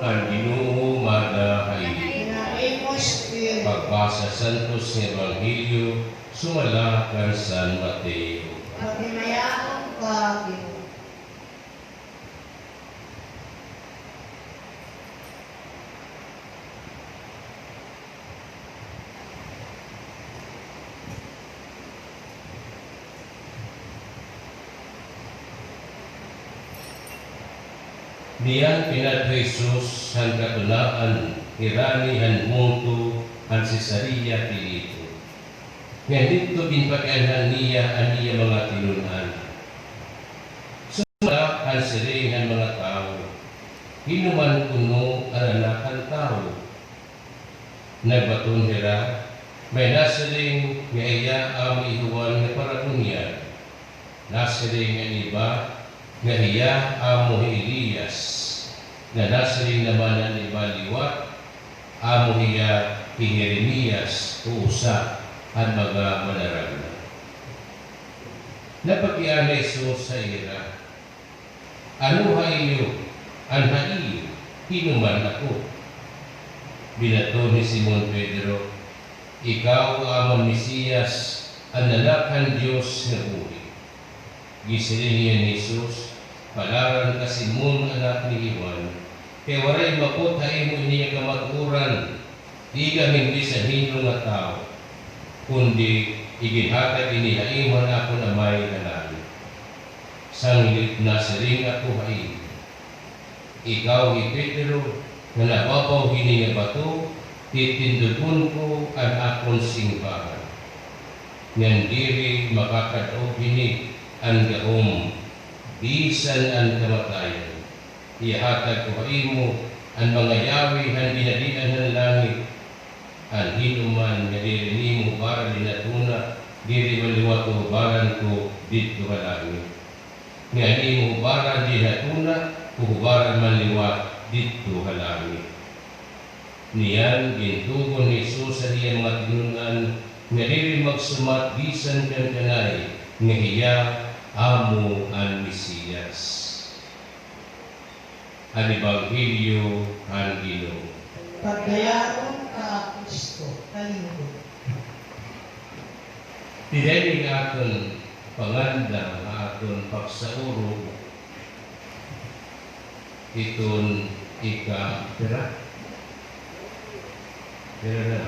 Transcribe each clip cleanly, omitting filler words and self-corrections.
Ang Ginoo madahay. Pagbasa Santos ng Ebanghelyo sumala kan San Mateo. Paghimayaon ka, Ginoo. Niyan pinadto Jesus han katunaan irani han munto han Cesarea Filipo. Nga dito ginpakailan niya ang iya mga tinunan. Sumala ang siring ang mga tao. Hinuman kuno ang anak ang tao. Nagbaton hira, may nasiring nga iya ang ihuwan nga paragunyan. Nasiring ang iba nga iya amo Elias, nga nasiring naman ang iba liwat, amo iya Jeremias o usa ang mga manaragna. Napakian na Jesus sa ira, ano ha iyo, ang ha iyo, hinuman ako. Binato ni Simon Pedro, ikaw amon Mesiyas, ang nalakan Diyos na uri. Gisiling niya ni Jesus, palaran ka Simon anak ni Iwan, kaya waray makot ha imo niya kamaguran, di ka hindi sa hinyo nga tao, kundi iginhatag inihaimon ako na may nanalo. Sanglit na siring ako hain. Ikaw ni Pedro, na nababaw hini nga bato, titindukon ko ang akong singbahan. Ngan diri makakadaog hini ang gaom, bisan ang kamatayan. Ihatag ko haimo ang mga yawi han binadian ng langit, ang hinuman nga diri nimo para dinatuna, diri maliwato baran ko dito ka langit. Nga nimo bara dinatuna, kuhubaran manliwat dito ka langit. Niyan gintugon ni Jesus sa iya mga tinunan, nga diri magsumat bisan kan kanay, nga hiya amo ang Mesiyas. Ang Ebanghelyo ang Ginoo. Pagdayaon ka, Kristo, kalinggo. Tinening aton panganda aton pagsauro iton pera na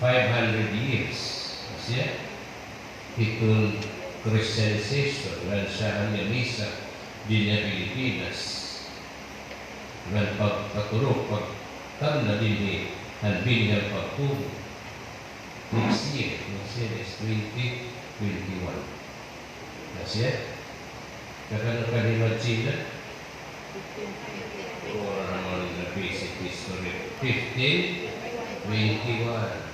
500 years siya iton Christianization ng sa misa di na Pilipinas ng pagkatulog pagtanda din ang bilang pagtubo next year is 2021 kasi kakano ka ni China or naman na basic history 1521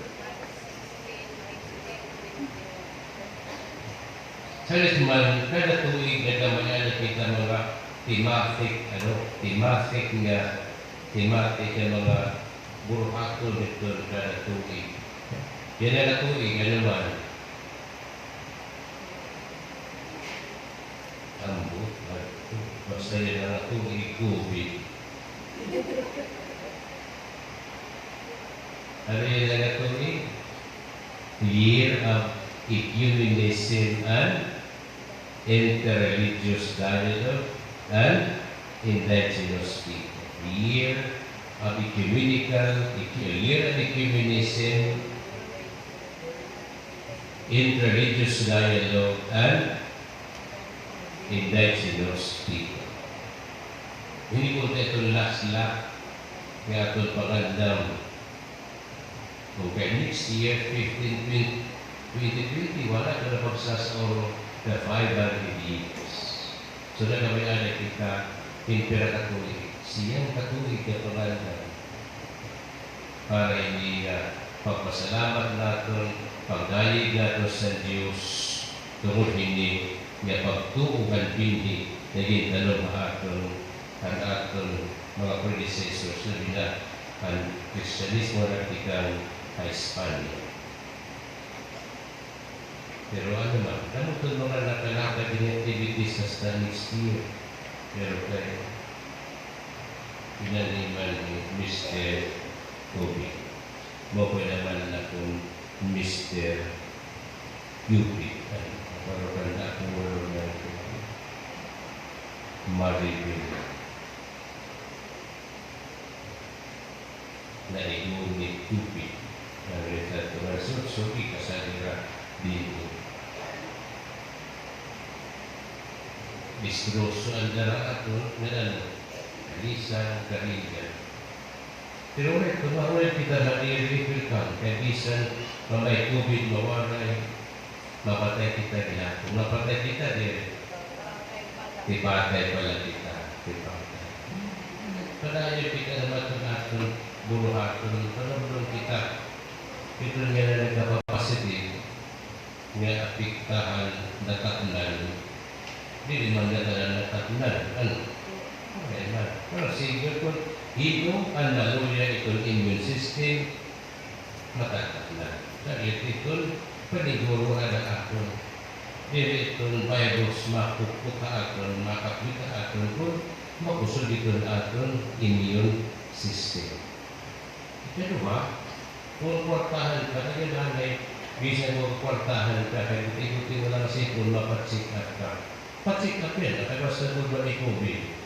salit man kada tuig na kamayan kita mga thematic nga mga buruhato nito kada tuig. Yan na tuig, ano man? Ambot, basta yan na tuig, COVID. Ano yan na tuig? Year of Ecumenism and Interreligious Dialogue and Indigenous People. Year of Ecumenism, Interreligious Dialogue and Indigenous People. Hindi ko itong last-lap nga itong pangandam. Kung kaya next year, 2020, wala ka na pagsasauro na 500 years. So na kami ada kita Impera Katolik. Siyang Katolik na pangandam. Para hindi pagpasalamat natin, pagdayig natin sa Diyos, tungkol hindi niya pagtuugan pindi, naging talong ang aton mga predecessors na bila ang Kristyanismo na kitang Espanya. Pero ano man, namutod mga nakalakad din activities sa next year. Pero kayo, pinaniman ni Mr. Kobe. Mo po naman na kung Mr. Cupid. Pero kanda ko na Maribel. Na iyon ni Cupid. Na retrato na suki kasalira dito. Disgroso ang dara ato na Lisa Garriga. Pero ulit, tumaroy kita na i-refill ka. Kaya bisan, mamay tubig, mawaray, mapatay kita gila. Kung mapatay kita, tipatay pala kita. Tipatay. Padayo kita naman itong atong buruhaton. Panabulong kita. Ito niya na nagkapapasiti. Nga apiktahan na tatnan. Hindi naman na tatnan. Ano? Okay, man. Pero sige kung ito ang naluya itong immune system, matatatnan. Dahil ito, paniguro na aton. Dili itong virus makukuka aton, makapita aton kung makusod itong aton immune system. Pero ba, kung kwartahan ka, nanay, bisa mo kwartahan ka, kaya ikuti mo lang sipon, mapatsikap ka. Patsikap yan, at basta mo ba COVID?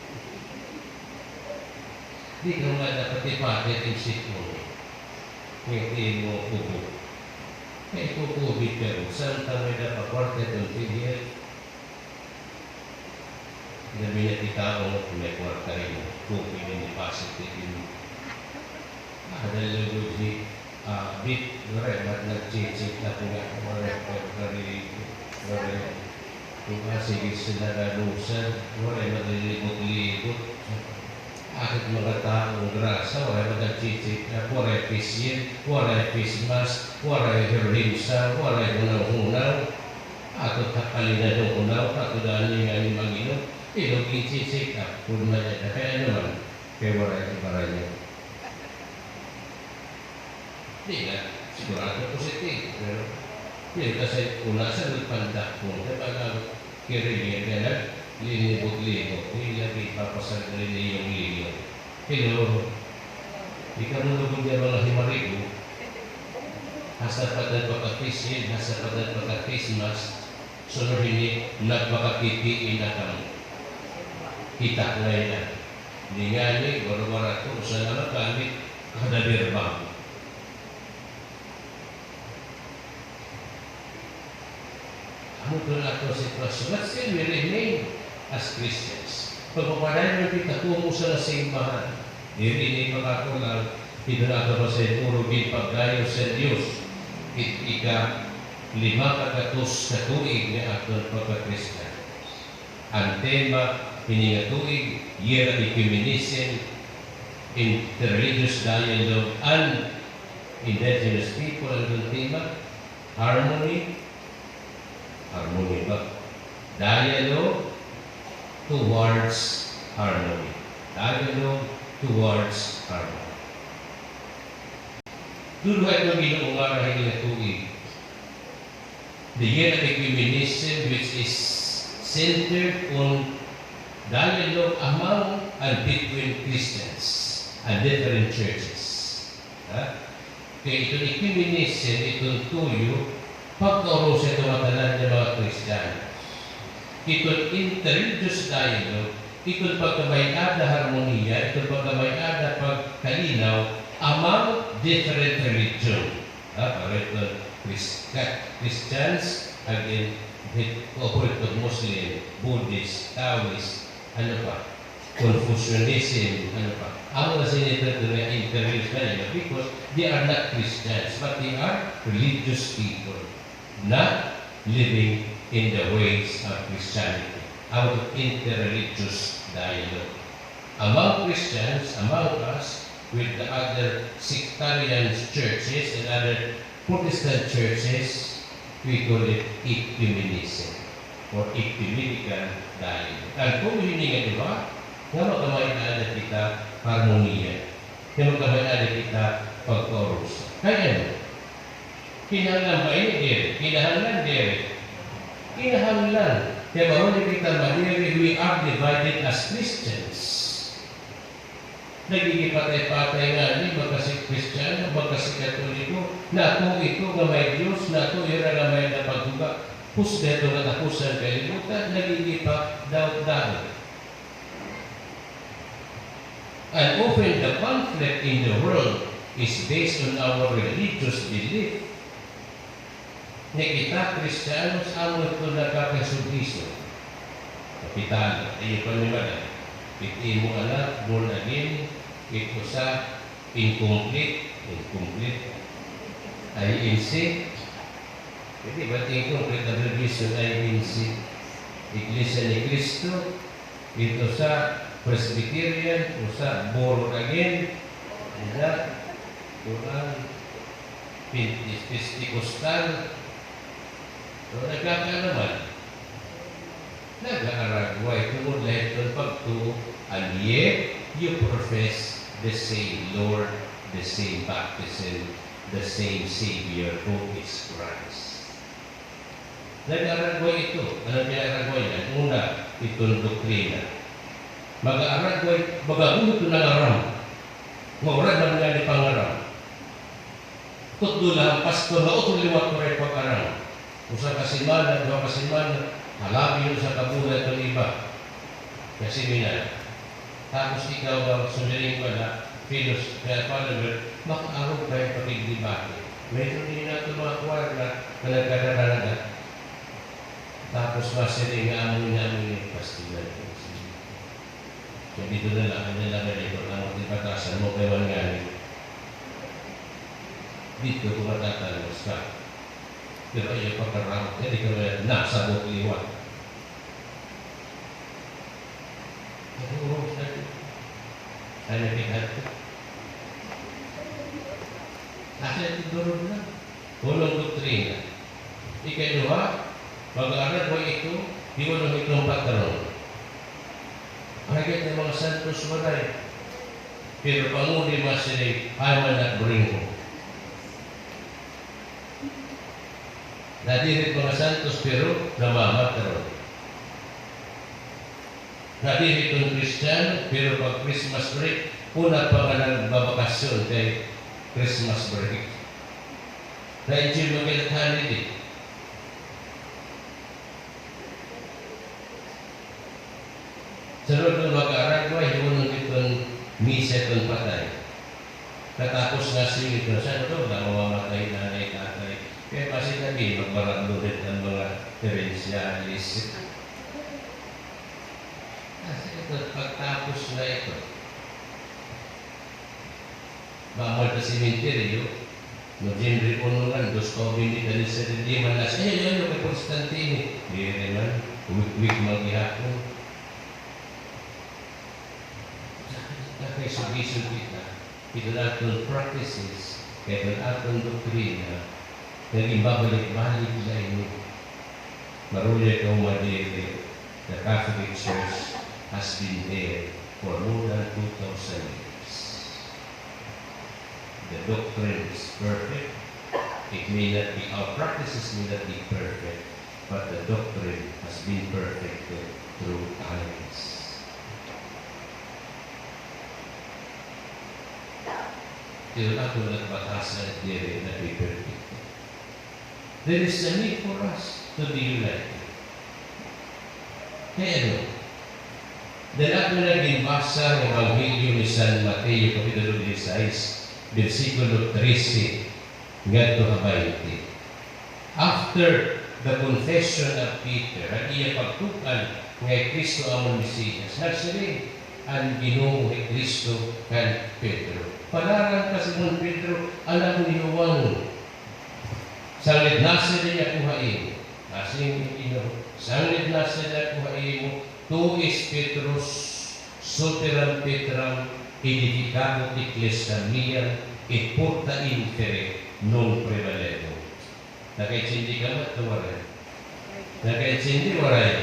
Di ka nga dapat ipatit yung sipon. Hindi mo ubo. Kaya COVID ka rin. Saan ka may dapat kwartet yung tigil? Nabi na titao mo kung may kwarta rin. COVID yung positive yun. Dahil yung bit, mat nag-check na po nga. Kung sige sila na lusan, maglilibot-libot. Akit mga taong grasa, wala mag-check na wala pisyin, wala pismas, wala herlimsa, wala hunaw-hunaw. Ato kakalina ng hunaw, ato daan niya nga ni Magino. Ilog i-check up, kung na kaya naman, kaya wala ibara niya. Hindi na, sigurado positive. Pero, yun kasi una sa nagpandak po, kapag kiriligyan ka na, linibot-libot, hindi natin papasagalin na yung liyo. Pero, di ka nulubog niya mga himarigo, hasta padat pagka-fisin, hasta padat pagka-Christmas, sunod hindi nagpakakitiin na kang kita ngayon na. Hindi nga niya, wala-wala ito, sa naman kami, kadabirbang. Ano ko na ito sitwasyon? But still, we remain as Christians. Pagpapadayan ng kita tungo sa nasimbahan, hindi makatulang, pinunaka pa sa purugin pagdayo sa Diyos, ika 5 kagatos sa tuig na atong pagka-Christian. Ang tema, piningatuig, Year of Ecumenism, Interreligious Dialogue, and Indigenous People, ang tema, Harmony ba? Dialogue towards harmony. Dialogue towards harmony. Dulu ito ginuunga na hindi na tuig. The Year of Ecumenism, which is centered on dialogue among and between Christians and different churches. Kaya itong ecumenism, itong tuyo, pagkauro sa tumatalan ng mga Kristiyano. Itong interreligious dialogue, itong pagkamayad na harmoniya, itong pagkamayad na pagkalinaw among different religion. Para itong Christians, again, itong Muslim, Buddhist, Taoist, Confucianism, Ang nasinita ito na interreligious dialogue because they are not Christians, but they are religious people. Not living in the ways of Christianity, out of interreligious dialogue. Among Christians, among us, with the other sectarian churches and other Protestant churches, we call it ecumenism or ecumenical dialogue. Ang kung hindi nga diba, nga magkamay-ada kita harmonia, nga magkamay-ada kita pagkaurus. Kaya ano? Kinahanglan ba ini diri? Kinahanglan diri. Kinahanglan. Kaya mahuli kita madiri, we are divided as Christians. Nagigipatay-patay nga ni magkasi Kristiyano, magkasi Katoliko, na kung ito nga may Diyos, na ito ira nga may napagduga, husga ito nga tapusan kalimutan, nagigipa daw-daw. And often the conflict in the world is based on our religious belief. Kita Kristiyanos amo ito nagkakasugiso. Kapitan, iyo pa naman. Iti mo anak, born again, ito sa incomplete, INC. Jadi ba't incomplete na religion INC? Iglesia ni Cristo, ito sa Presbyterian, ito sa born again, na kurang Pentecostal. So, nagkakalaman. Nag-aaragway tungod lahat ng pagtuo, and yet you profess the same Lord, the same baptism, the same Savior who is Christ. Nag-aaragway ito. Ano pinag-aaragway yan? Una, itong doktrina. Mag-aaragway, magagulo ito ng aram. Maurad na nga ni pangaram. Tutula ang pastor na utuliwat ko rin pag-aram. Usa kasimana, dua kasimana, halabi yun sa kabulan ng iba. Kasi minana. Tapos ikaw ang sundaling pala, Philos, kaya follower, makaarong kayo pakiglibati. Mayroon din natin mga kwarna na nagkakaranaga. Tapos masiling amoy namin yung pastilan. So dito na lang, ano lang dito, ang matipatasan mo kayo ang ngayon. Dito kung matatalos ka. Pero ayaw pagkaramot, hindi ka na nasabot liwat. Ano pinag ko? Nasa itidurog na. Unang doktrina. Ikaluha, mag-aaral mo ito, di mo nung itong patron. Agad ng mga santos walay. Pero panguli masilay, aman at bringo. Nadirit mga santos pero namamataron. Nadirit ng Kristiyano pero pag Christmas break, una pa nga nagbabakasyon kay Christmas break. Na-enjoy mag-ilat holiday. Sarod ng mag-aragway, unang itong misa itong patay. Natapos nga siya ito, saan ito? Namamatay na tatay. Kaya kasi kami, magbaraglulit ng mga Teresialis. Kasi ito, pagtapos na ito, bawal na simenteryo, no January 1 nga, dos COVID na sa Lima na siya, yun, kay Constantine. Hindi naman, umik-wik mag-ihapon. Kaya sugisod kita, ito natin practices, kaya ito natin doktrina, naging babalik-balik na inyo. Maruli ito madiri. The Catholic Church has been there for more than 2,000 years. The doctrine is perfect. It may not be, our practices may not be perfect, but the doctrine has been perfected through times. Ito ako nagbatasan at diri na be perfect. There is a need for us to be united. Kaya ano? Dahil ako nagbasa ng Ebanghelyo ni San Mateo, Kapitulo 16, versikulo 13, ngadto ka 20. After the confession of Peter, at iya pagtukan ngay Kristo ang Mesiyas, nagsiling ang Ginoo ni Kristo kan Pedro. Palaran ka Simon Pedro, anak ni Juan. Sanglit nasa niya kuhain. Asing ino. Sanglit nasa niya kuhain mo. Tu is Petrus, soteram Petram, edificado iglesia mia, et porta infere non prevalero. Nakaitsindi ka ba ito waray? Nakaitsindi waray?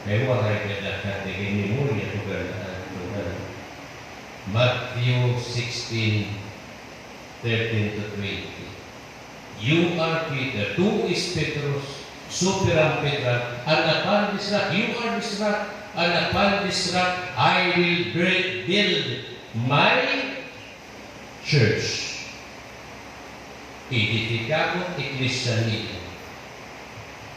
May waray ka na katigin ni Mulia tugan. Matthew 16, 13 to 20. You are Peter, tu is Petrus, superam Petra, and upon this rock, you are this rock, and upon this rock I will build my church. Edificabo ecclesiae.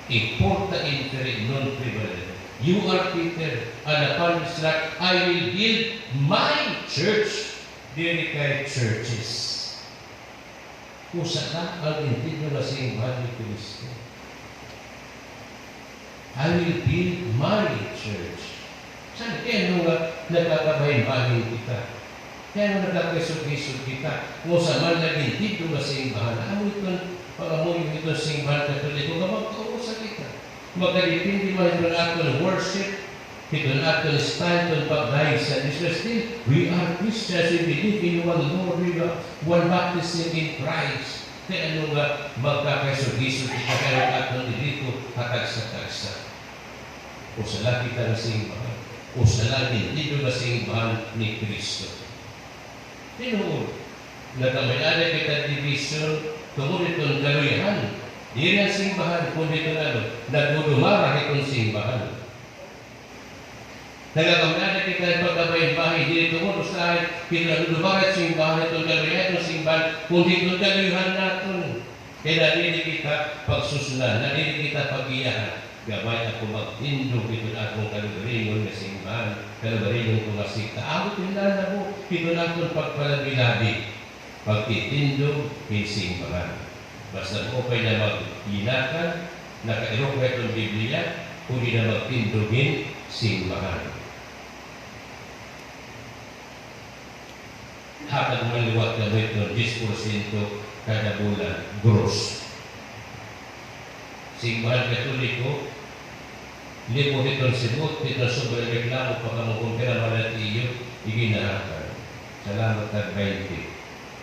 E porta intere non prevalere. You are Peter, and upon this rock I will build my church. Dili kay churches. Usa na ang intido na simbahan ni Kristo. I will build my church. Saan kaya nung nagkakabahin-bahin kita? Kaya nung nagkakasog-isog kita, kung sa man naging intido na simbahan, amoy itong simbahan katoliko, magkausa kita. Magkalipindi man itong aton worship, itong aton style, itong pag-dahil sa Jesus. Still, we are Christians, we believe in one Lord, we are one baptism in Christ. Kaya ano nga, magkakasog-isog kita, kaya aton dito, hatag-sa-tagsa. O sa laki ka na simbahan, o sa laki dito na simbahan ni Kristo. Tinuod, nagkamayari kita division, tungkol itong galuyahan. Di rin ang simbahan, kundi ito nagdudumara itong simbahan. Nagkamayari kita pagkabayin-bahay, di rin tungkol usahin, pinagdudumara itong simbahan, itong galuyahan itong simbahan, kundi itong galuyahan natin. Kaya nalili kita pagsusunan, nalili kita pag-iyahan. Gabay ako mag-indog ito na akong kalugaringon na simbahan, kalugaringon ko nga sita. Ako tinala mo, ito na akong pagpalabilabi. Pagtitindog, simbahan. Basta mo pa'y na mag-inakan, nakairok na itong Biblia, kundi na magtindogin, simbahan. Hatag maliwat na mo ito, 10% kada bulan, gross. Simbahan Katoliko, lipo itong sibot, itong sobrang reklamo pa kamukong pera malati iyo, iginahakan. Salamat at 20.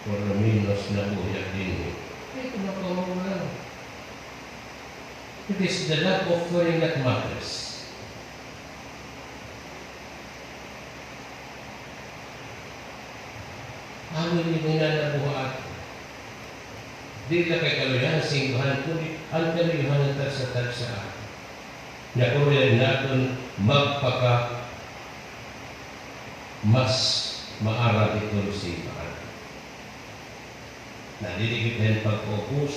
Por lo menos na buhay din. Ito na po lang. It is the love offering that matters. Amin yung nanabuhat. Di na kay kaluyahan, simbahan, kundi ang kaluyahan ng tagsa-tagsa. Nakulihan natin magpaka mas maaral itong simbahan. Naliligitan pag-focus,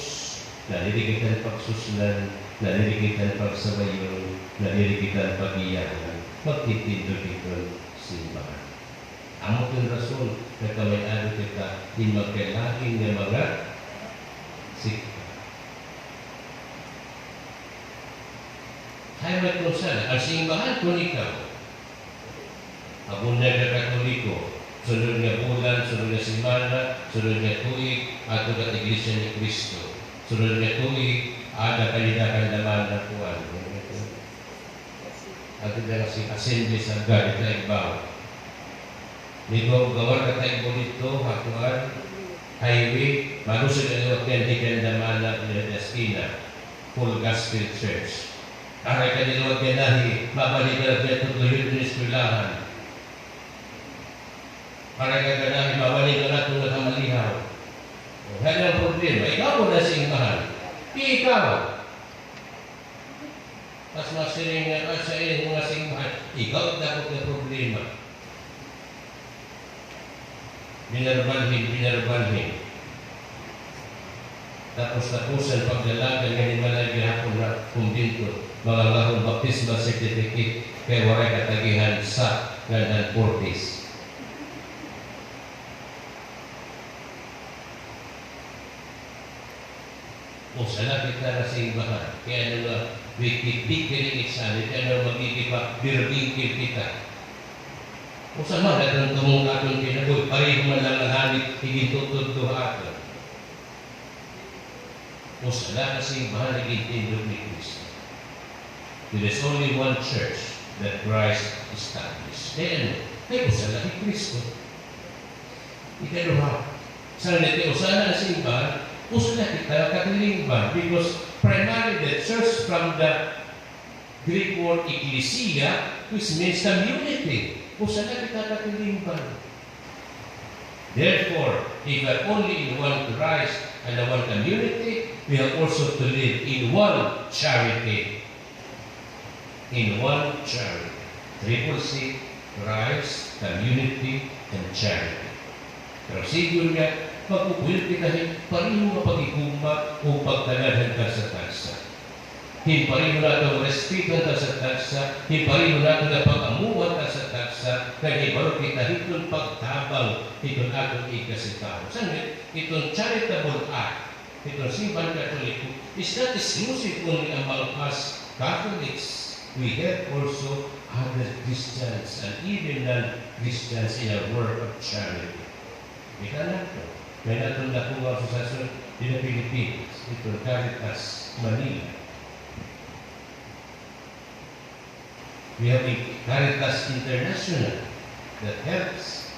naliligitan pagsusunan, naliligitan pagsabayon, naliligitan pag-iyahan, magtitindog itong simbahan. Amo itong rason na kamayado kita in magkailahin ng mga sikta. Haymat mo sana, ang simbahan kung ikaw, abun na Katoliko, sunod nga bulan, sunod nga simana, sunod nga tuig, ato ka Iglesia ni Kristo. Sunod nga tuig, ada kalidakan naman na kuwan. Ato na kasi assembly sa God, ito ay bawa. Nito, gawar ka tayo mo dito, hakuan, highway, malusog ang iwag yan, di ka naman na esquina, full gospel church. Aray ka niluwag yan nahi, mabalik ka na tutuloy ng eskwelahan. Aray ka ganahi, mabalik ka na itong nakamalihaw. Yan ang problema. Ikaw mo na simbahan. Ikaw. Mas masiring nga sa iyong mga simbahan. Ikaw dapat na problema. Binarbalhin. Tapos tapusan pagdalagan ngayon malagi hapon na kumbinto. Mga lahong baptismal certificate kaya waray katagihan sa Gandan Portis. O sana kita na simbahan. Kaya ano na, wikit-wikit iksalit, kaya ano magigipa, birbingkil kita. O sama na itong tumungkatong kinaboy, pareho man lang ang hanit, higing tutod ato. O sana na simbahan, higing tindog ni Kristo. There is only one church that Christ established. Kaya ano? Kaya sana ni Kristo. Ikaluha. Sana natin, o sana ang simbahan, usala kita katilingban because primarily the church from the Greek word ecclesia which means community. Usala kita katilingban. Therefore, if we are only in one Christ and one community, we have also to live in one charity. In one charity. Triple C, Christ, community, and charity. Pero siguro nga, magpupuyot kita pareho nga pag-iguma o pagdalahan ka sa tagsa. Pareho na itong respeto ka sa tagsa, pareho na itong pag-amuhan ka sa tagsa, kaya ibaro kita itong pagtabang, itong atong ikasitaw. Sangit, itong charitable act, itong simbahan katoliko, is not exclusive only among us Catholics. We have also other Christians and even non-Christians in our work of charity. Ika na ito. May natong nakuha sa sasyon din na Pilipinas. Itong Caritas Manila. We have a Caritas International that helps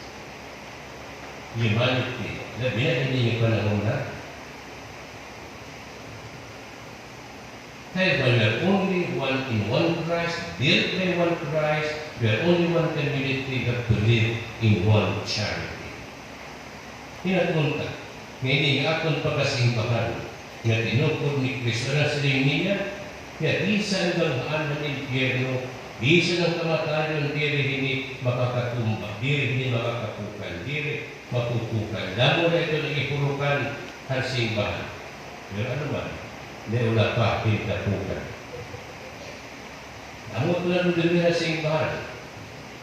humanity. Binabili niyo pa na muna. Kaya we are only one in one Christ, built by one Christ, we are only one community that believe in one charity. Hinatunta, ngayon ang atong pagkasimbahan, nga tinukod ni Kristo na sa niya, kaya isa ang ganghaan ng impyerno, isa ng kamatayon, diri hindi makakatumba, diri hindi makakapukan, diri mapupukan. Damo na ito nagipurukan ang simbahan. Pero ano ba? Hindi wala pa pintapukan. Amo ito na nung na simbahan.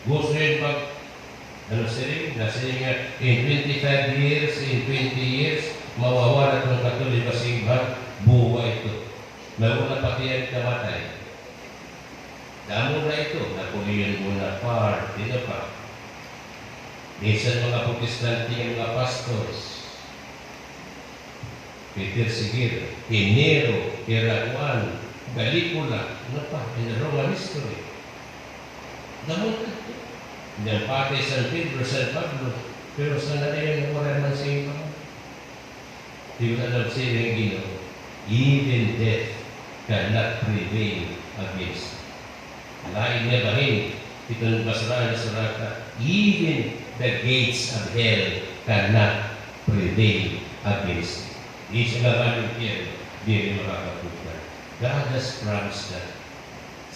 Gusto rin pag nasa nga, in 25 years, in 20 years, mawawala itong Katoliko simbahan, buwa ito. Nauna pati ang kamatay. Damo na ito, Napoleon Bonaparte, dito pa. Minsan mga Protestante ng mga pastors, Peter Seguir, Enero, Iraguan, Galicula, ano pa, in the Roman history. Damo na ito. Diyan pati San Pedro, San Pablo, pero saan na rin ang oran ng simbahan? Di ba alam sila yung Ginoo? Even death cannot prevail against. Lain niya bahin, itong basurahan na surata, even the gates of hell cannot prevail against. Di siya naman yung hell, di rin makakapukan. God has promised that.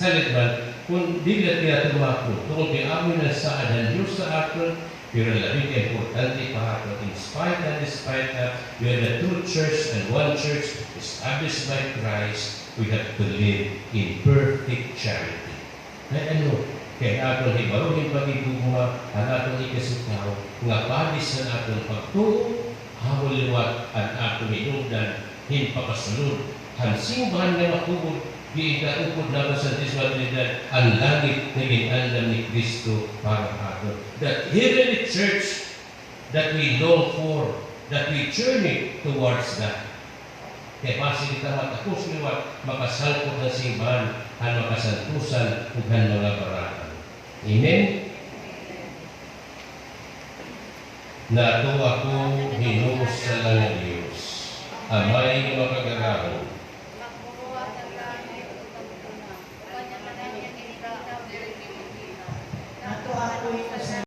Salit man, kung di na kaya tumakbo, kung amin na saan ang Diyos sa atin, pero labing importante pa ako, in spite and despite that, we are the true church and one church established by Christ, we have to live in perfect charity. Kaya ano, kaya atong hibaruhin pag-igugma, ang atong ikasitaw, nga palis na atong pagtuo, hawaliwat ang atong inungdan, himpakasunod, ang simbahan na makubod, di ikaupod na sa Santisima Trinidad, ang langit na ginandam ni Kristo para ato. That heavenly church that we long for, that we journey towards that. Kaya pasi kita matapos liwat, makasangkot ng simbahan, ang makasantusan, ug ang mga baraan. Amen? Nato ako hinus sa langit Diyos, amay makagaraon,